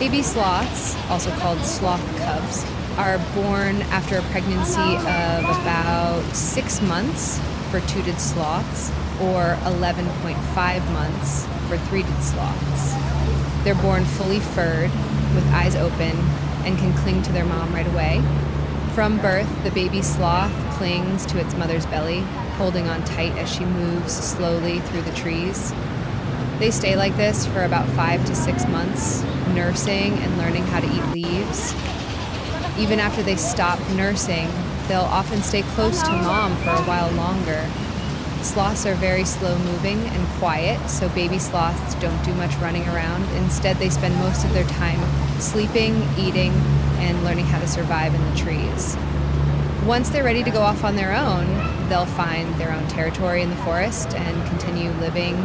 Baby sloths, also called sloth cubs, are born after a pregnancy of about 6 months for two-ted sloths or 11.5 months for three-ted sloths. They're born fully furred, with eyes open, and can cling to their mom right away. From birth, the baby sloth clings to its mother's belly, holding on tight as she moves slowly through the trees. They stay like this for about 5 to 6 months, nursing and learning how to eat leaves. Even after they stop nursing, they'll often stay close to mom for a while longer. Sloths are very slow-moving and quiet, so baby sloths don't do much running around. Instead, they spend most of their time sleeping, eating, and learning how to survive in the trees. Once they're ready to go off on their own, they'll find their own territory in the forest and continue living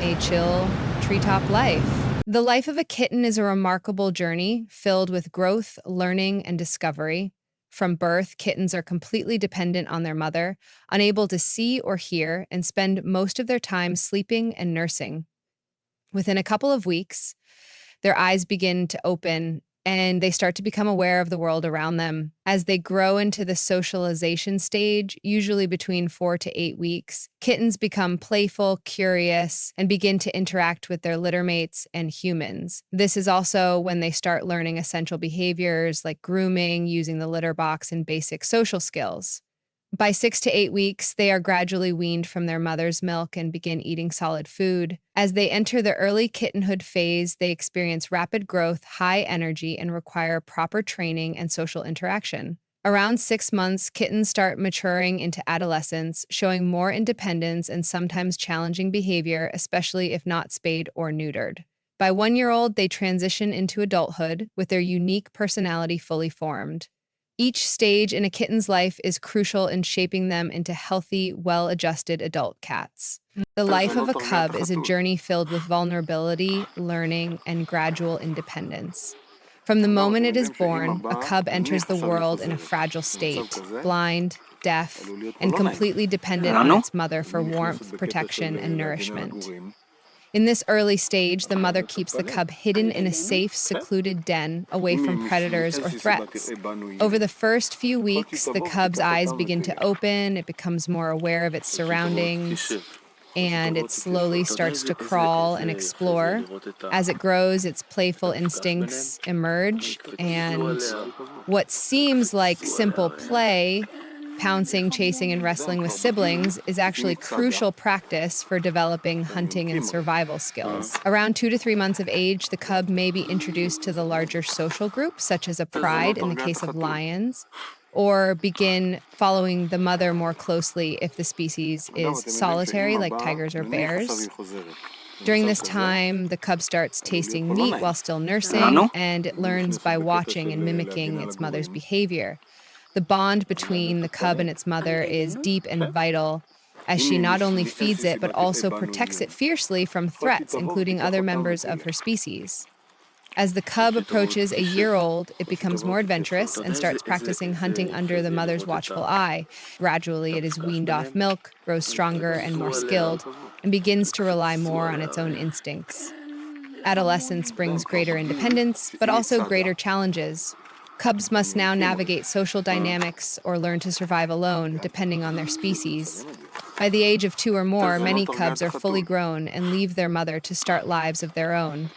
a chill treetop life. The life of a kitten is a remarkable journey filled with growth, learning, and discovery. From birth, kittens are completely dependent on their mother, unable to see or hear, and spend most of their time sleeping and nursing. Within a couple of weeks, their eyes begin to open and they start to become aware of the world around them. As they grow into the socialization stage, usually between 4 to 8 weeks, kittens become playful, curious, and begin to interact with their litter mates and humans. This is also when they start learning essential behaviors like grooming, using the litter box, and basic social skills. By 6 to 8 weeks, they are gradually weaned from their mother's milk and begin eating solid food. As they enter the early kittenhood phase, they experience rapid growth, high energy, and require proper training and social interaction. Around 6 months, kittens start maturing into adolescence, showing more independence and sometimes challenging behavior, especially if not spayed or neutered. By 1 year old, they transition into adulthood with their unique personality fully formed. Each stage in a kitten's life is crucial in shaping them into healthy, well-adjusted adult cats. The life of a cub is a journey filled with vulnerability, learning, and gradual independence. From the moment it is born, a cub enters the world in a fragile state, blind, deaf, and completely dependent on its mother for warmth, protection, and nourishment. In this early stage, the mother keeps the cub hidden in a safe, secluded den away from predators or threats. Over the first few weeks, the cub's eyes begin to open, it becomes more aware of its surroundings, and it slowly starts to crawl and explore. As it grows, its playful instincts emerge, and what seems like simple play, pouncing, chasing, and wrestling with siblings, is actually crucial practice for developing hunting and survival skills. Around 2 to 3 months of age, the cub may be introduced to the larger social group, such as a pride in the case of lions, or begin following the mother more closely if the species is solitary, like tigers or bears. During this time, the cub starts tasting meat while still nursing, and it learns by watching and mimicking its mother's behavior. The bond between the cub and its mother is deep and vital, as she not only feeds it but also protects it fiercely from threats, including other members of her species. As the cub approaches a year old, it becomes more adventurous and starts practicing hunting under the mother's watchful eye. Gradually, it is weaned off milk, grows stronger and more skilled, and begins to rely more on its own instincts. Adolescence brings greater independence, but also greater challenges. Cubs must now navigate social dynamics or learn to survive alone, depending on their species. By the age of 2 or more, many cubs are fully grown and leave their mother to start lives of their own,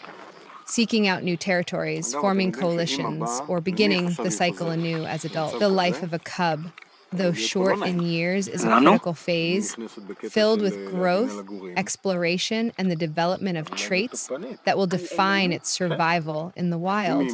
seeking out new territories, forming coalitions, or beginning the cycle anew as adults. The life of a cub, though short in years, is a critical phase filled with growth, exploration, and the development of traits that will define its survival in the wild.